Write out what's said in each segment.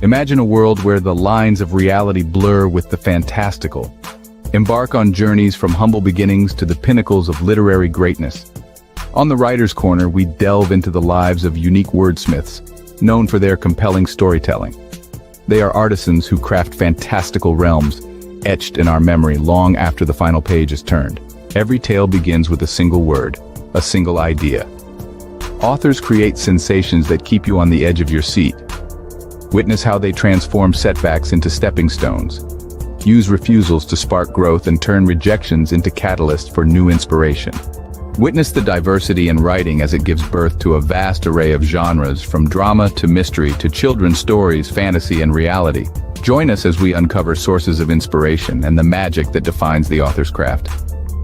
Imagine a world where the lines of reality blur with the fantastical. Embark on journeys from humble beginnings to the pinnacles of literary greatness. On the Writer's Corner, we delve into the lives of unique wordsmiths, known for their compelling storytelling. They are artisans who craft fantastical realms, etched in our memory long after the final page is turned. Every tale begins with a single word, a single idea. Authors create sensations that keep you on the edge of your seat. Witness how they transform setbacks into stepping stones, use refusals to spark growth, and turn rejections into catalysts for new inspiration. Witness the diversity in writing as it gives birth to a vast array of genres, from drama to mystery to children's stories, fantasy, and reality. Join us as we uncover sources of inspiration and the magic that defines the author's craft.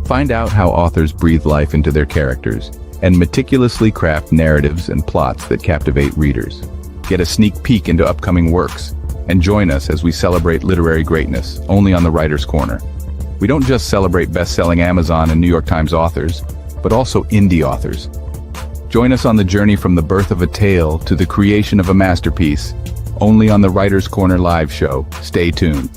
Find out how authors breathe life into their characters and meticulously craft narratives and plots that captivate readers. Get a sneak peek into upcoming works, and join us as we celebrate literary greatness, only on the Writer's Corner. We don't just celebrate best-selling Amazon and New York Times authors, but also indie authors. Join us on the journey from the birth of a tale to the creation of a masterpiece, only on the Writer's Corner live show. Stay tuned.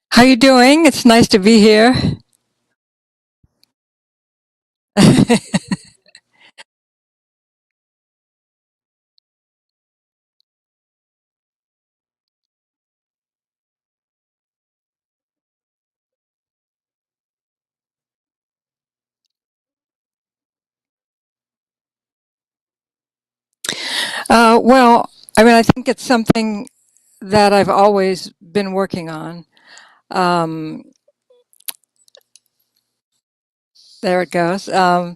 How you doing? It's nice to be here. Well, I mean, I think it's something that I've always been working on. Um, there it goes. I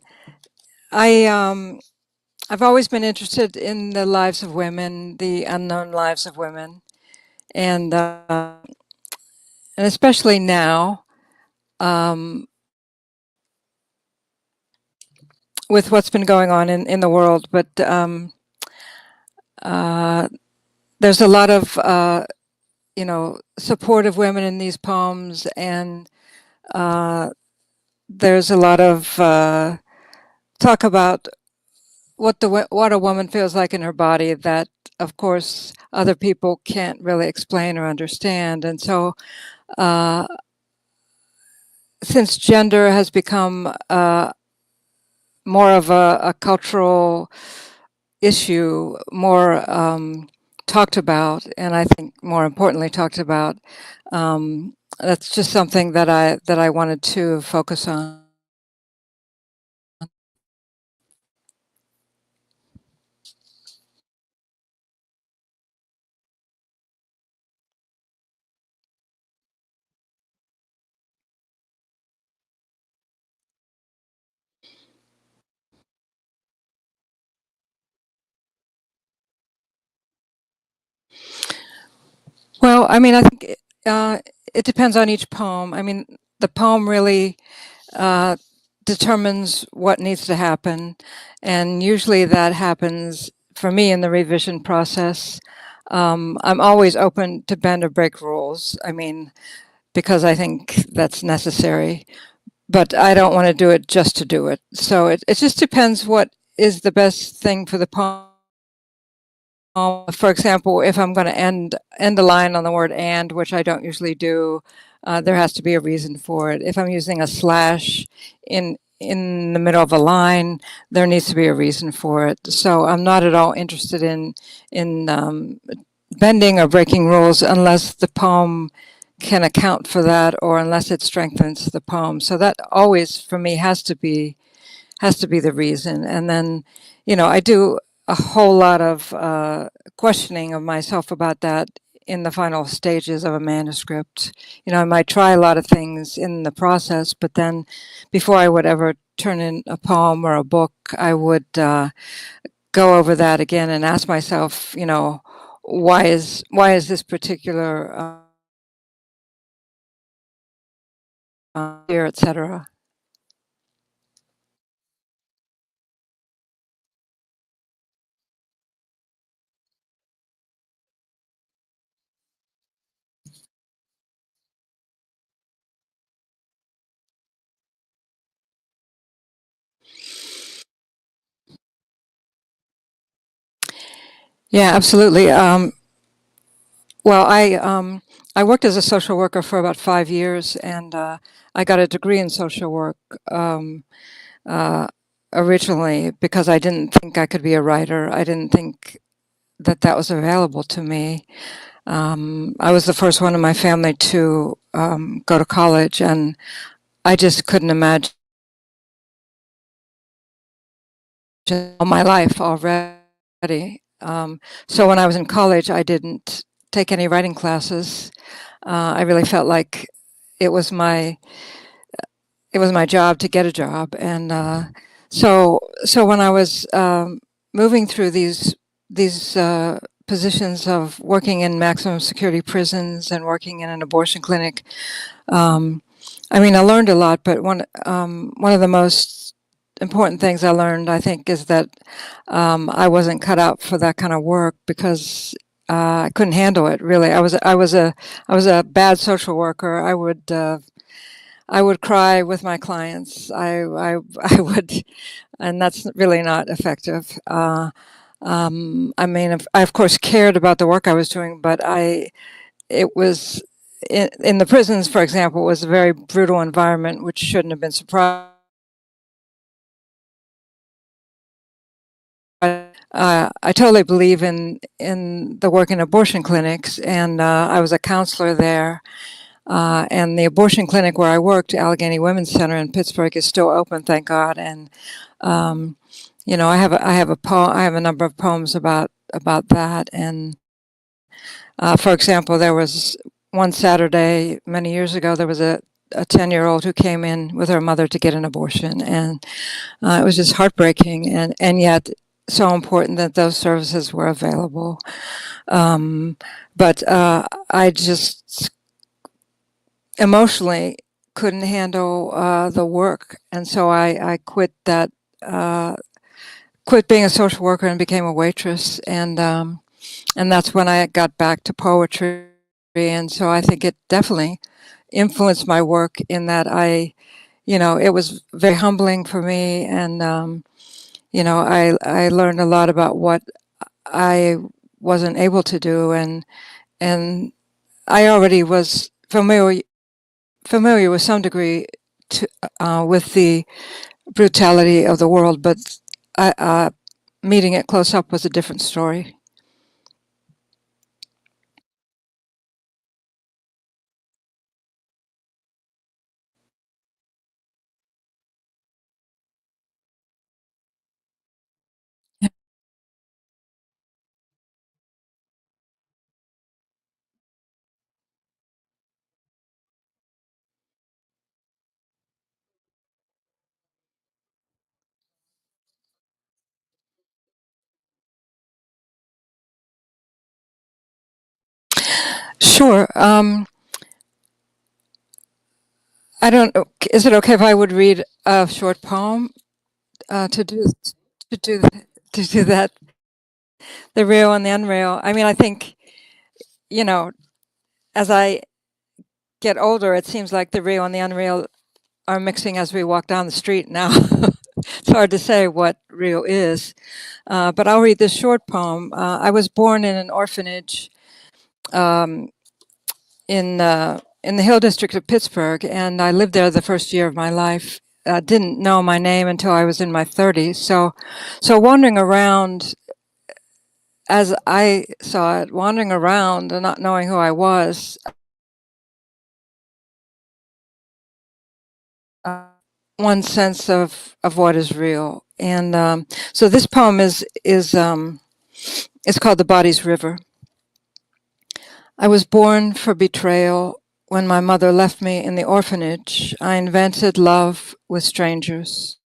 I've always been interested in the lives of women, the unknown lives of women, and especially now, um, with what's been going on in the world. But uh, there's a lot of supportive women in these poems, and uh, there's a lot of talk about what a woman feels like in her body that, of course, other people can't really explain or understand. And so, uh, since gender has become more of a cultural issue, more talked about, and I think more importantly talked about, that's just something that I wanted to focus on. Well, I mean, I think it depends on each poem. I mean, the poem really uh, determines what needs to happen, and usually that happens for me in the revision process. I'm always open to bend or break rules. I mean, because I think that's necessary, but I don't want to do it just to do it. So it just depends what is the best thing for the poem. For example, if I'm going to end a line on the word "and," which I don't usually do, there has to be a reason for it. If I'm using a slash in the middle of a line, there needs to be a reason for it. So I'm not at all interested in bending or breaking rules unless the poem can account for that, or unless it strengthens the poem. So that always, for me, has to be the reason. And then, I do a whole lot of questioning of myself about that in the final stages of a manuscript. I might try a lot of things in the process, but then before I would ever turn in a poem or a book, I would go over that again and ask myself, why is this particular here, etc. Yeah, absolutely. Well, I worked as a social worker for about 5 years, and I got a degree in social work um, uh, originally because I didn't think I could be a writer. I didn't think that was available to me. I was the first one in my family to go to college, and I just couldn't imagine all my life already. So when I was in college, I didn't take any writing classes. I really felt like it was my it was my job to get a job, and so when I was moving through these positions of working in maximum security prisons and working in an abortion clinic, um, I mean, I learned a lot, but one of the most important things I learned, I think, is that I wasn't cut out for that kind of work because I couldn't handle it. Really, I was a bad social worker. I would cry with my clients. I would, and that's really not effective. I mean, I of course cared about the work I was doing, but it was in the prisons, for example, it was a very brutal environment, which shouldn't have been surprising. I totally believe in the work in abortion clinics, and I was a counselor there. And the abortion clinic where I worked, Allegheny Women's Center in Pittsburgh, is still open, thank God. And um, I have a number of poems about that. And for example, there was one Saturday many years ago. There was a 10-year-old who came in with her mother to get an abortion, and it was just heartbreaking, and yet so important that those services were available. Um, but I just emotionally couldn't handle the work, and so I uh, quit being a social worker and became a waitress, and that's when I got back to poetry, and so I think it definitely influenced my work in that it was very humbling for me, and I learned a lot about what I wasn't able to do, and I already was familiar with some degree with the brutality of the world, but meeting it close up was a different story. Sure. I don't know. Is it okay if I would read a short poem to do to do that? The real and the unreal. I mean, I think you know, as I get older, it seems like the real and the unreal are mixing as we walk down the street now. It's hard to say what real is, but I'll read this short poem. I was born in an orphanage um, in the Hill District of Pittsburgh, and I lived there the first year of my life. Didn't know my name until I was in my 30s. So wandering around, as I saw it, wandering around and not knowing who I was, uh, one sense of what is real. And so this poem is it's called "The Body's River." I was born for betrayal. When my mother left me in the orphanage, I invented love with strangers.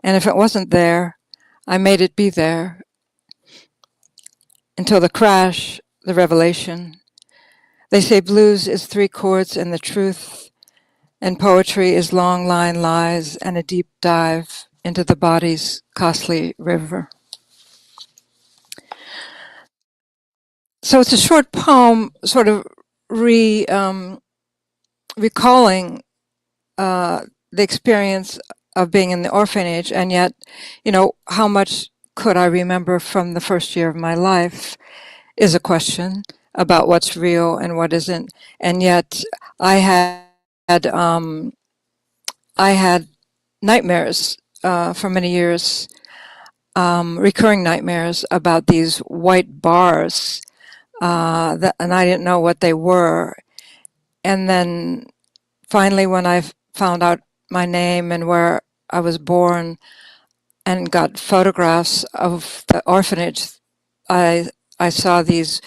And if it wasn't there, I made it be there until the crash, the revelation. They say blues is 3 chords and the truth, and poetry is long line lies and a deep dive into the body's costly river. So it's a short poem, sort of recalling the experience of being in the orphanage, and yet, how much could I remember from the first year of my life is a question about what's real and what isn't. And yet, I um, I had nightmares for many years, recurring nightmares about these white bars, and I didn't know what they were. And then finally, when I found out my name and where I was born and got photographs of the orphanage, I I saw the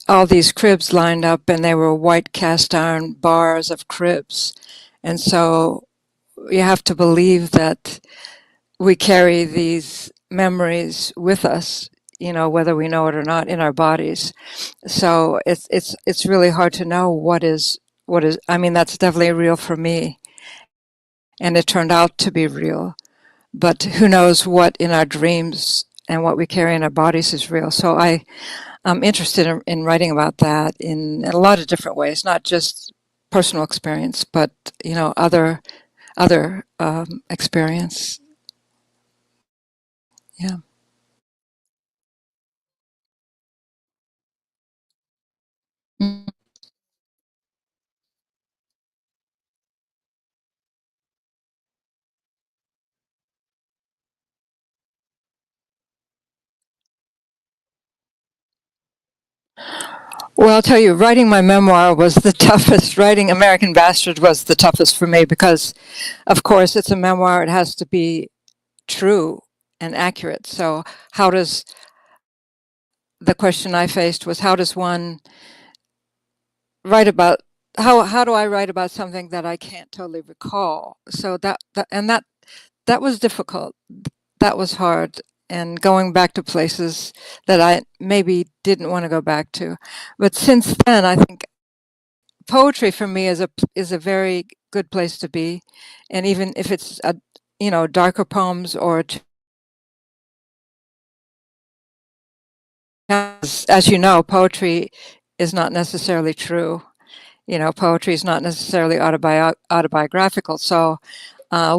all these cribs lined up, and they were white cast iron bars of cribs. And so you have to believe that we carry these memories with us, whether we know it or not, in our bodies. So it's really hard to know what is. I mean, that's definitely real for me, and it turned out to be real. But who knows what in our dreams and what we carry in our bodies is real. So I'm interested in writing about that in a lot of different ways, not just personal experience, but other experience. Yeah. Mm. Well, I'll tell you, writing my memoir was the toughest. Writing American Bastard was the toughest for me because, of course, it's a memoir. It has to be true and accurate. So, how does the question I faced was how does one write about how do I write about something that I can't totally recall? So that was difficult. That was hard, and going back to places that I maybe didn't want to go back to. But since then, I think poetry for me is a very good place to be, and even if it's darker poems or as you know, poetry is not necessarily true. poetry is not necessarily autobiographical. So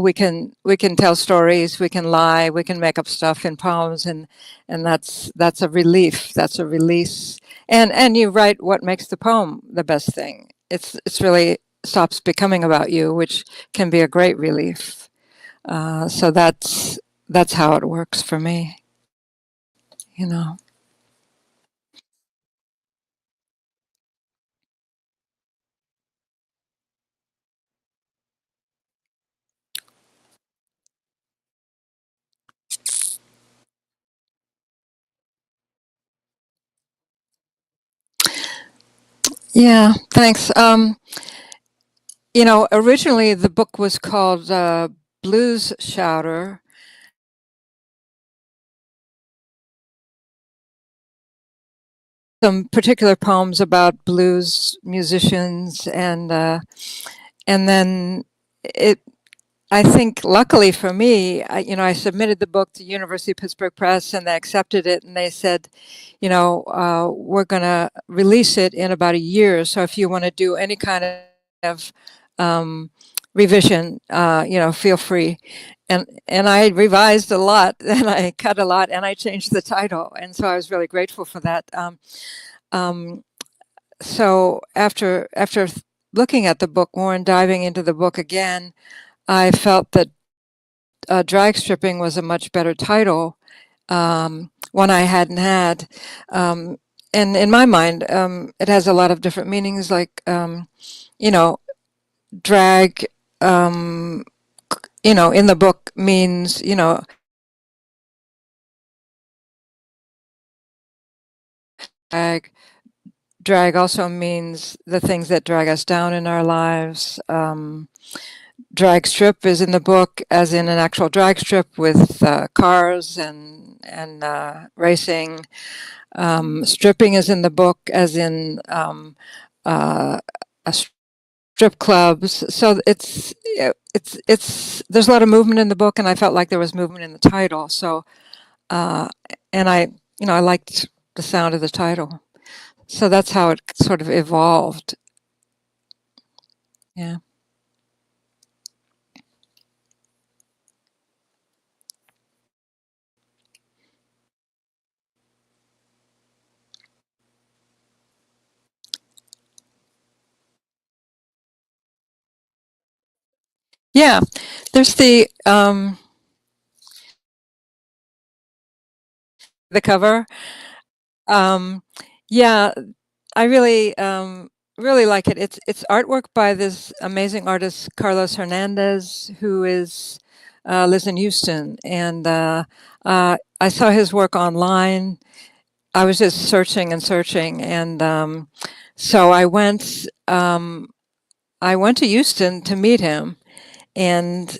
we can tell stories, we can lie, we can make up stuff in poems, and that's a relief. That's a release. And you write what makes the poem the best thing. It's really stops becoming about you, which can be a great relief. So that's how it works for me. You know. Yeah. Thanks. Originally the book was called Blues Shouter. Some particular poems about blues musicians, and then it. I think, luckily for me, I submitted the book to University of Pittsburgh Press, and they accepted it, and they said, we're going to release it in about a year. So if you want to do any kind of um, revision, feel free. And I revised a lot, and I cut a lot, and I changed the title, and so I was really grateful for that. Um, so after looking at the book more and diving into the book again, I felt that drag stripping was a much better title, one I hadn't had. And in my mind, it has a lot of different meanings, like, you know, drag, um, in the book means, drag. Drag also means the things that drag us down in our lives. Drag strip is in the book as in an actual drag strip with cars and racing. Stripping is in the book as in a strip clubs. So it's there's a lot of movement in the book, and I felt like there was movement in the title. So uh, and I liked the sound of the title. So that's how it sort of evolved. Yeah. Yeah. There's the cover. Um, yeah, I really like it. It's artwork by this amazing artist Carlos Hernandez, who is lives in Houston, and I saw his work online. I was just searching and searching, and so I went to Houston to meet him, and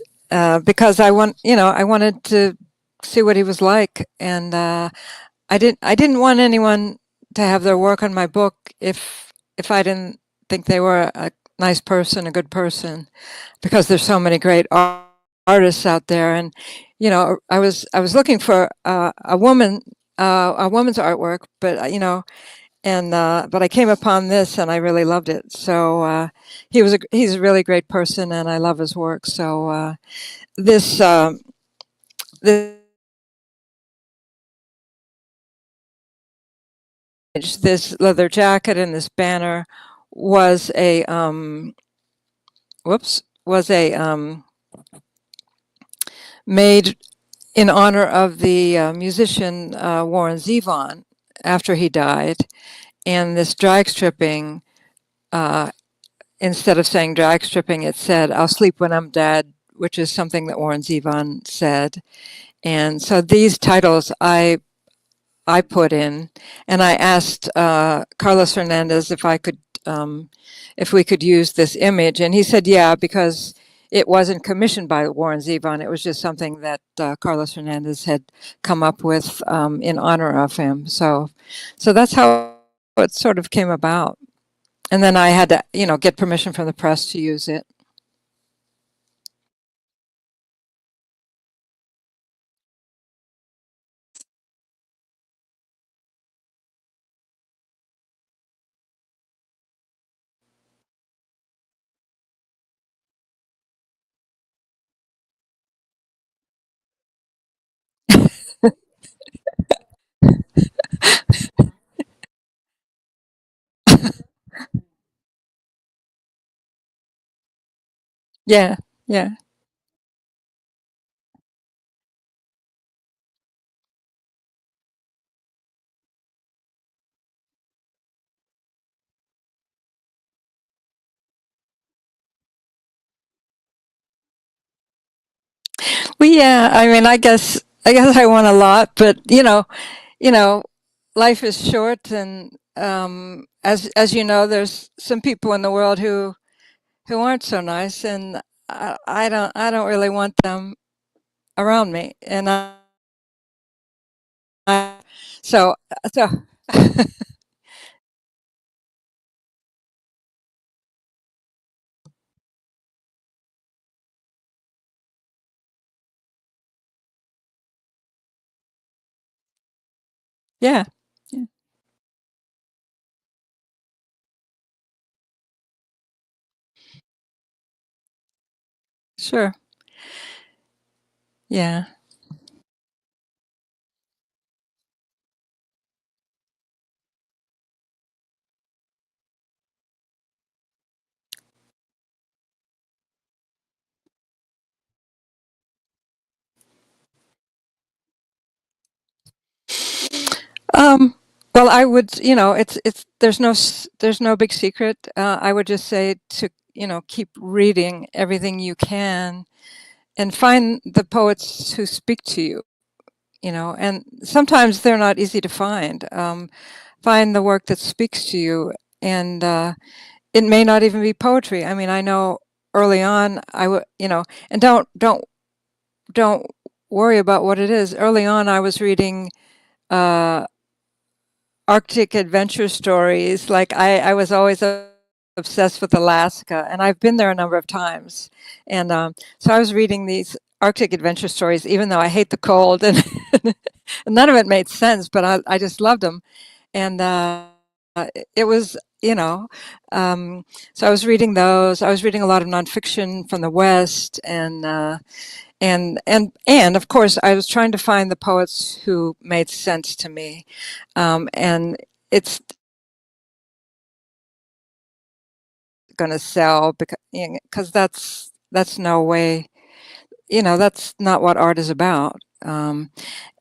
because I wanted to see what he was like, and I didn't want anyone to have their work on my book if I didn't think they were a nice person, a good person, because there's so many great artists out there. And I was looking for a woman's artwork, but but I came upon this and I really loved it. So he's a really great person, and I love his work. So this this this leather jacket and this banner was a was a made in honor of the musician Warren Zevon after he died. And this drag stripping, uh, instead of saying drag stripping, it said "I'll sleep when I'm dead," which is something that Warren Zevon said. And so these titles I put in, and I asked Carlos Hernandez if we could use this image, and he said, yeah, because it wasn't commissioned by Warren Zevon. It was just something that Carlos Hernandez had come up with in honor of him. So that's how it sort of came about. And then I had to, get permission from the press to use it. Yeah, yeah. Well, yeah, I mean, I guess I want a lot, but you know, life is short, and as you know, there's some people in the world who aren't so nice, and I don't really want them around me, and I so so yeah, yeah, sure, yeah. Um, well, I would, it's there's no big secret. I would just say to keep reading everything you can and find the poets who speak to you. And sometimes they're not easy to find. Find the work that speaks to you, and it may not even be poetry. I mean, I know early on I would, and don't worry about what it is. Early on, I was reading uh, Arctic adventure stories. Like I was always obsessed with Alaska, and I've been there a number of times. And so I was reading these Arctic adventure stories, even though I hate the cold, and none of it made sense, but I just loved them. And it was, so I was reading those. I was reading a lot of nonfiction from the West, and of course, I was trying to find the poets who made sense to me, and it's going to sell because that's no way, that's not what art is about.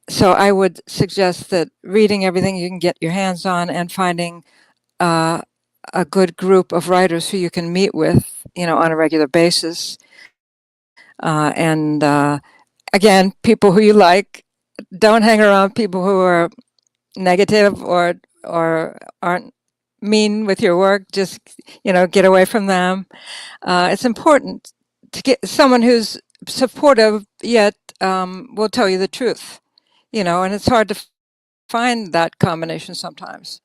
So I would suggest that reading everything you can get your hands on and finding uh, a good group of writers who you can meet with, on a regular basis, and again, people who you like. Don't hang around people who are negative or aren't mean with your work. Just get away from them. It's important to get someone who's supportive yet will tell you the truth. And it's hard to find that combination sometimes.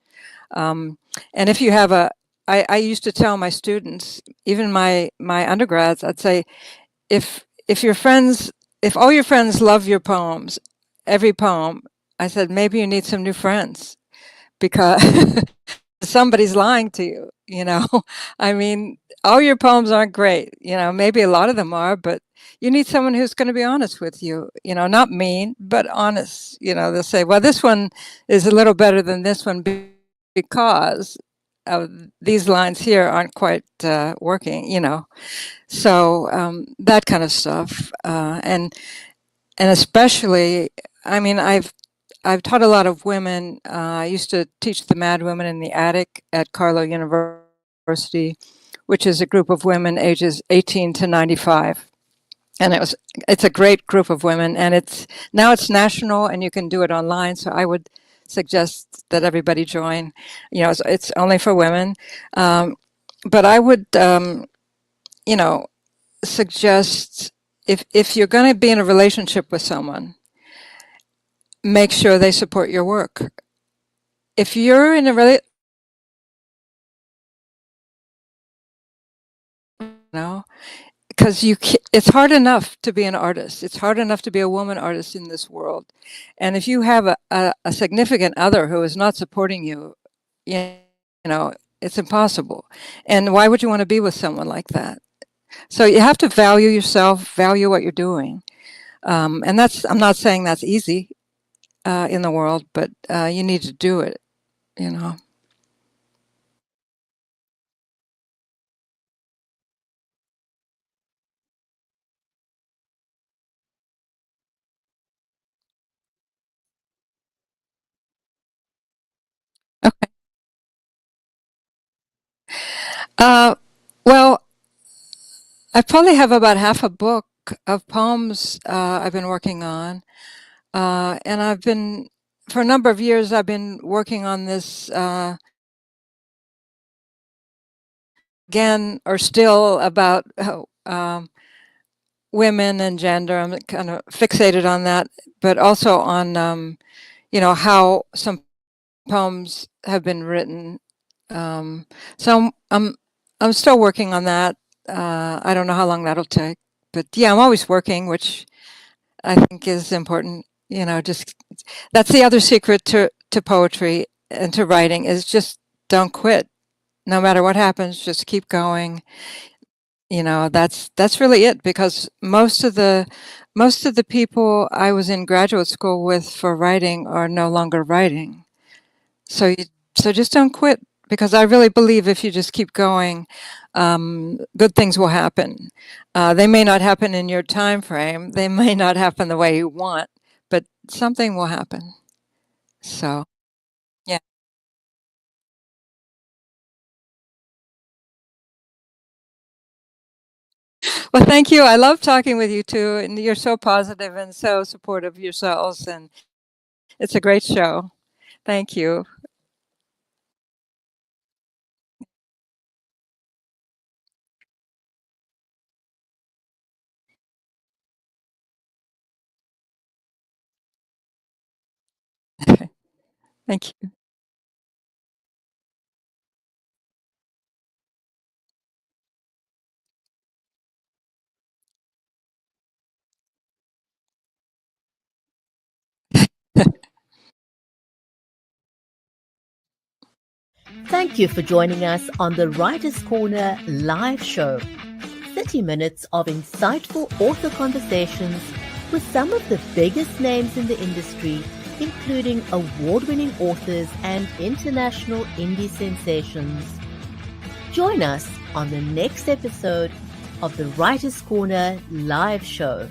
um, and if you have I used to tell my students, even my undergrads, I'd say, if your friends if all your friends love your poems, every poem, I said, maybe you need some new friends, because somebody's lying to you, I mean, all your poems aren't great, maybe a lot of them are, but you need someone who's going to be honest with you, not mean, but honest. They'll say, well, this one is a little better than this one because these lines here aren't quite working, so that kind of stuff, and especially, I mean, I've taught a lot of women. I used to teach the Mad Women in the Attic at Carlow University, which is a group of women ages 18 to 95. And it's a great group of women, and it's national, and you can do it online. So I would suggest that everybody join. It's only for women, um, but I would, you know, suggest, if you're going to be in a relationship with someone, make sure they support your work. If you're in a no, because it's hard enough to be an artist. It's hard enough to be a woman artist in this world, and if you have a significant other who is not supporting you, you know, it's impossible. And why would you want to be with someone like that? So you have to value yourself, value what you're doing, and I'm not saying that's easy in the world, but you need to do it. You know. Well, I probably have about half a book of poems I've been working on. And for a number of years, I've been working on this again, or still about women and gender. I'm kind of fixated on that, but also on, how some poems have been written. So I'm still working on that. I don't know how long that'll take, but yeah, I'm always working, which I think is important. Just that's the other secret to poetry and to writing is just don't quit. No matter what happens, just keep going. That's really it, because most of the people I was in graduate school with for writing are no longer writing. So just don't quit, because I really believe if you just keep going, good things will happen. They may not happen in your time frame. They may not happen the way you want, but something will happen. So, yeah. Well, thank you. I love talking with you too, and you're so positive and so supportive yourselves, and it's a great show. Thank you. Thank you. Thank you for joining us on the Writer's Corner live show. 30 minutes of insightful author conversations with some of the biggest names in the industry, including award-winning authors and international indie sensations. Join us on the next episode of the Writer's Corner live show.